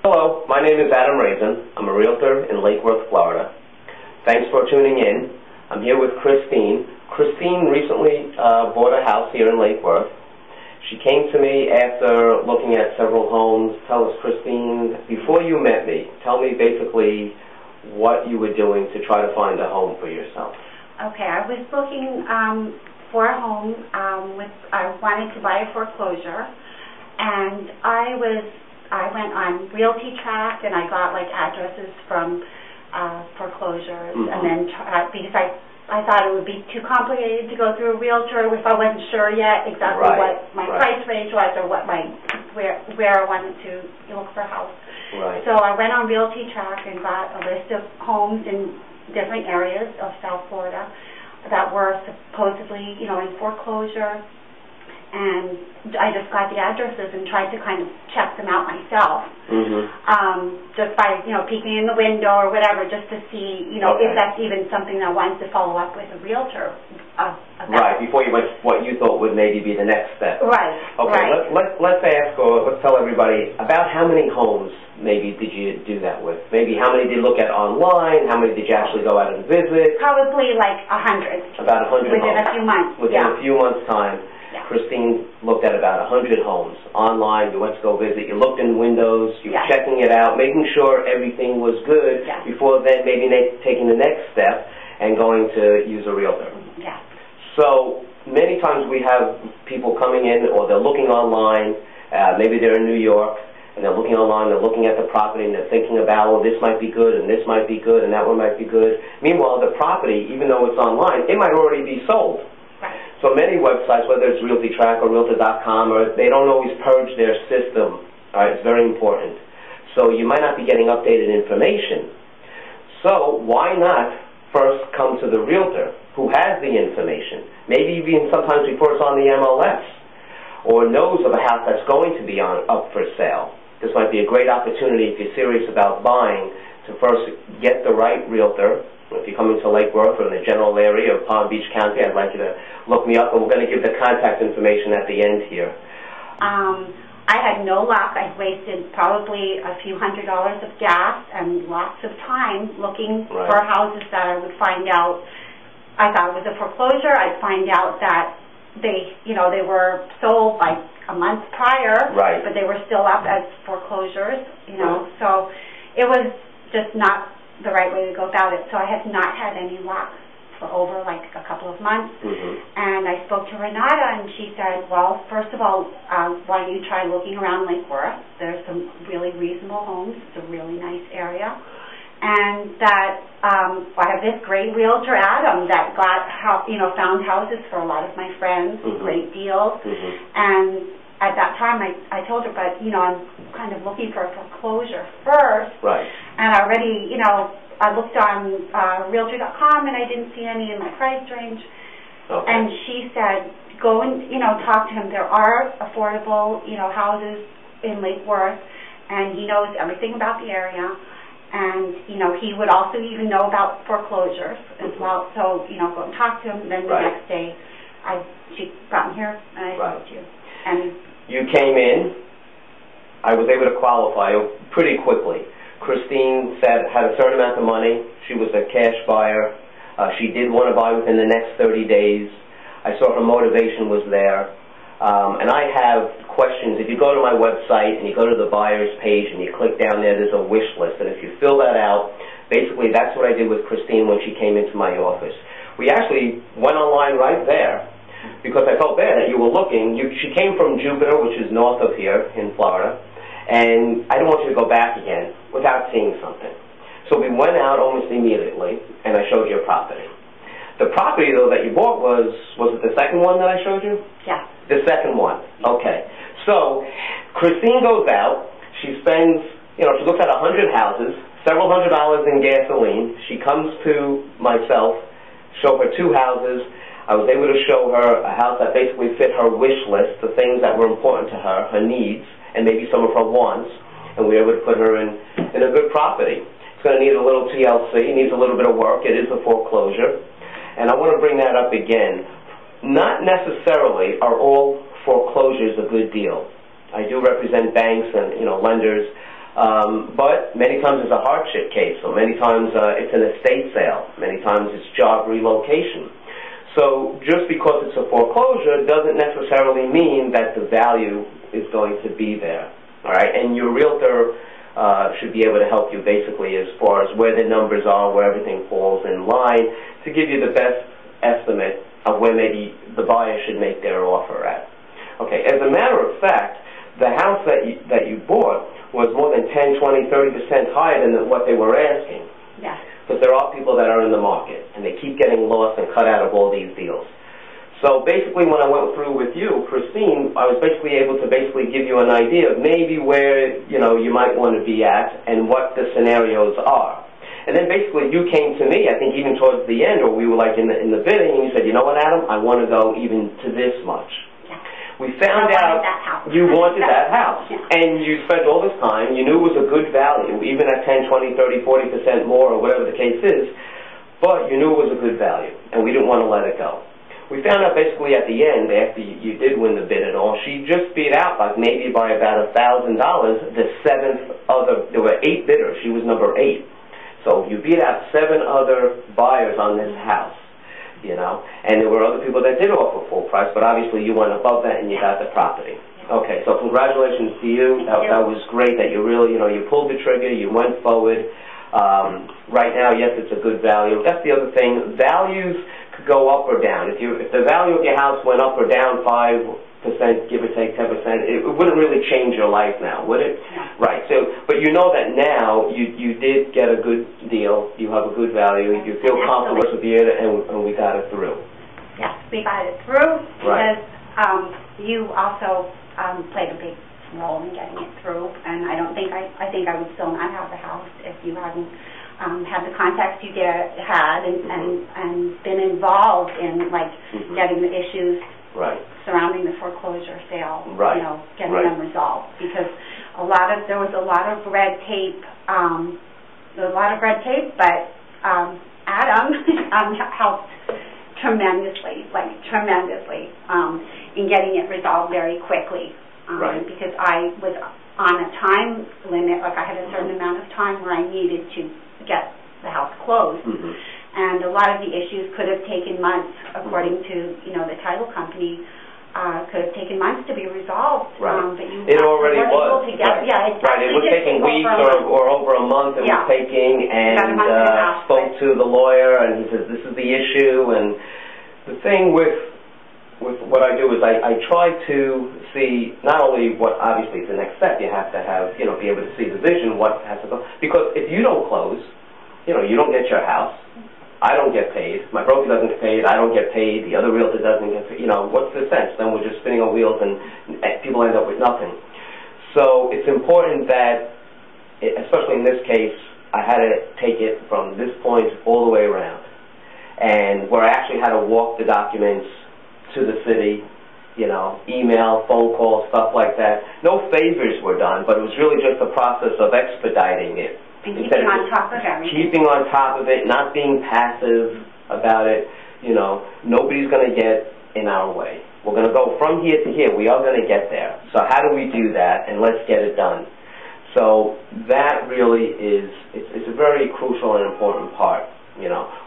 Hello, my name is Adam Raizin. I'm a realtor in Lake Worth, Florida. Thanks for tuning in. I'm here with Christine. Christine recently bought a house here in Lake Worth. She came to me after looking at several homes. Tell us, Christine, before you met me, tell me basically what you were doing to try to find a home for yourself. Okay, I was looking for a home. I wanted to buy a foreclosure, and I went on Realty Track, and I got like addresses from foreclosures, and then because I thought it would be too complicated to go through a realtor if I wasn't sure yet exactly what my price range was or what where I wanted to look for a house. Right. So I went on Realty Track and got a list of homes in different areas of South Florida that were supposedly, in foreclosure. And I just got the addresses and tried to kind of check them out myself, just by, peeking in the window or whatever, just to see, if that's even something I wanted to follow up with a realtor about. Right, before you went what you thought would maybe be the next step. Right. Okay, right. Let's ask, or let's tell everybody, about how many homes maybe did you do that with? Maybe how many did you look at online? How many did you actually go out and visit? Probably like 100. About 100 within homes. a few months. Within a few months' time. Yeah. Christine looked at about 100 homes online. You went to go visit. You looked in windows. You were checking it out, making sure everything was good before then maybe taking the next step and going to use a realtor. Yeah. So many times we have people coming in, or they're looking online. Maybe they're in New York, and they're looking online. They're looking at the property, and they're thinking about, well, this might be good, and this might be good, and that one might be good. Meanwhile, the property, even though it's online, it might already be sold. So many websites, whether it's Realty Track or Realtor.com, they don't always purge their system. All right, it's very important. So you might not be getting updated information. So why not first come to the realtor who has the information, maybe even sometimes before it's on the MLS, or knows of a house that's going to be up for sale. This might be a great opportunity if you're serious about buying to first get the right realtor. If you're coming to Lake Worth or in the general area of Palm Beach County, I'd like you to look me up, and we're going to give the contact information at the end here. I had no luck. I wasted probably a few $100s of gas and lots of time looking for houses that I would find out. I thought it was a foreclosure. I'd find out that they were sold like a month prior, but they were still up as foreclosures. So it was just not the right way to go about it. So I have not had any luck for over like a couple of months. And I spoke to Renata, and she said, well, first of all, why don't you try looking around Lake Worth? There's some really reasonable homes. It's a really nice area. And that I have this great realtor, Adam, that found houses for a lot of my friends, great deals. And at that time, I told her, but, I'm kind of looking for a foreclosure first. And I already, I looked on Realtor.com, and I didn't see any in my price range. And she said, go and, talk to him. There are affordable, houses in Lake Worth, and he knows everything about the area. And, he would also even know about foreclosures as well. So, go and talk to him. And then the next day, she brought me here, and I spoke to you. And you came in. I was able to qualify pretty quickly. Christine had a certain amount of money. She was a cash buyer. She did want to buy within the next 30 days. I saw her motivation was there. And I have questions. If you go to my website and you go to the buyer's page and you click down there's a wish list. And if you fill that out, basically that's what I did with Christine when she came into my office. We actually went online right there because I felt bad that you were looking. She came from Jupiter, which is north of here in Florida. And I didn't want you to go back again without seeing something. So we went out almost immediately, and I showed you a property. The property, though, that you bought was it the second one that I showed you? Yeah. The second one. Okay. So Christine goes out. She spends, she looks at 100 houses, several $100s in gasoline. She comes to myself, show her 2 houses. I was able to show her a house that basically fit her wish list, the things that were important to her, her needs, and maybe some of her wants, and we were able to put her in a good property. It's going to need a little TLC, needs a little bit of work. It is a foreclosure. And I want to bring that up again. Not necessarily are all foreclosures a good deal. I do represent banks and lenders. But many times it's a hardship case, so many times it's an estate sale, many times it's job relocation. So just because it's a foreclosure doesn't necessarily mean that the value is going to be there. All right, and your realtor should be able to help you basically as far as where the numbers are, where everything falls in line, to give you the best estimate of where maybe the buyer should make their offer at. Okay, as a matter of fact, the house that you bought was more than 10, 20, 30% higher than what they were asking. Yeah. Because there are people that are in the market, and they keep getting lost and cut out of all these deals. So basically when I went through with you, Christine, I was basically able to give you an idea of maybe where, you might want to be at and what the scenarios are. And then basically you came to me, I think even towards the end, or we were like in the bidding, and you said, you know what, Adam, I want to go even to this much. We found out you wanted that house, and you spent all this time, you knew it was a good value, even at 10, 20, 30, 40% more, or whatever the case is, but you knew it was a good value, and we didn't want to let it go. We found out basically at the end, after you did win the bid and all, she just beat out maybe by about $1,000, the there were 8 bidders, she was number 8. So you beat out 7 other buyers on this house. And there were other people that did offer full price, but obviously you went above that and you got the property. Okay, so congratulations to you. That was great that you really, you pulled the trigger, you went forward. Right now, yes, it's a good value. That's the other thing. Values could go up or down. If the value of your house went up or down 5%, give or take 10%, it wouldn't really change your life now, would it? No. Right. So, but you know that now you did get a good deal. You have a good value. You feel comfortable with the year, and we got it through. Yes, we got it through right. Because you also played a big role in getting it through. And I think I would still not have the house if you hadn't had the contacts you had and been involved in getting the issues. Right. Surrounding the foreclosure sale, right. Getting right. them resolved, because there was a lot of red tape. But Adam helped tremendously, in getting it resolved very quickly. Right. Because I was on a time limit, I had a certain amount of time where I needed to get the house closed. And a lot of the issues could have taken months, according to the title company, could have taken months to be resolved. Right. But you it already was. Right. Yeah, it was taking weeks or over a month. It was taking, and spoke to the lawyer, and he says this is the issue. And the thing with what I do is I try to see not only what obviously is the next step. You have to have be able to see the vision, what has to go, because if you don't close, you don't get your house. I don't get paid. My broker doesn't get paid. I don't get paid. The other realtor doesn't get paid. What's the sense? Then we're just spinning on wheels and people end up with nothing. So it's important that, especially in this case, I had to take it from this point all the way around. And where I actually had to walk the documents to the city, email, phone call, stuff like that. No favors were done, but it was really just a process of expediting it. And keeping on top of everything. Keeping on top of it, not being passive about it. Nobody's going to get in our way. We're going to go from here to here. We are going to get there. So how do we do that? And let's get it done. So that really it's a very crucial and important part.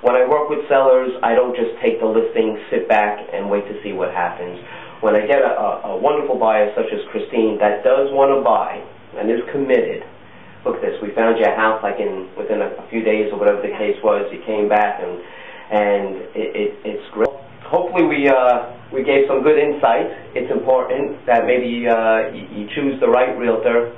When I work with sellers, I don't just take the listing, sit back, and wait to see what happens. When I get a wonderful buyer such as Christine that does want to buy and is committed, look at this, we found your house within a few days or whatever the case was. You came back and it's great. Hopefully we gave some good insight. It's important that maybe you choose the right realtor.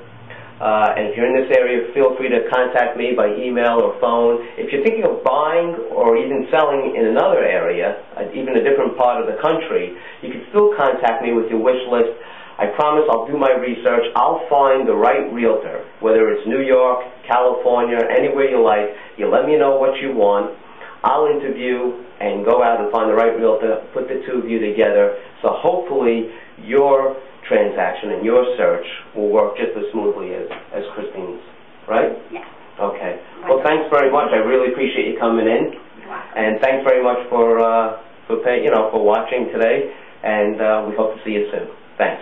And if you're in this area, feel free to contact me by email or phone. If you're thinking of buying or even selling in another area, even a different part of the country, you can still contact me with your wish list. I promise I'll do my research. I'll find the right realtor, whether it's New York, California, anywhere you like. You let me know what you want. I'll interview and go out and find the right realtor, put the two of you together. So hopefully your transaction and your search will work just as smoothly as Christine's, right? Yeah. Okay. Well, thanks very much. I really appreciate you coming in. And thanks very much for watching today. And we hope to see you soon. Thanks.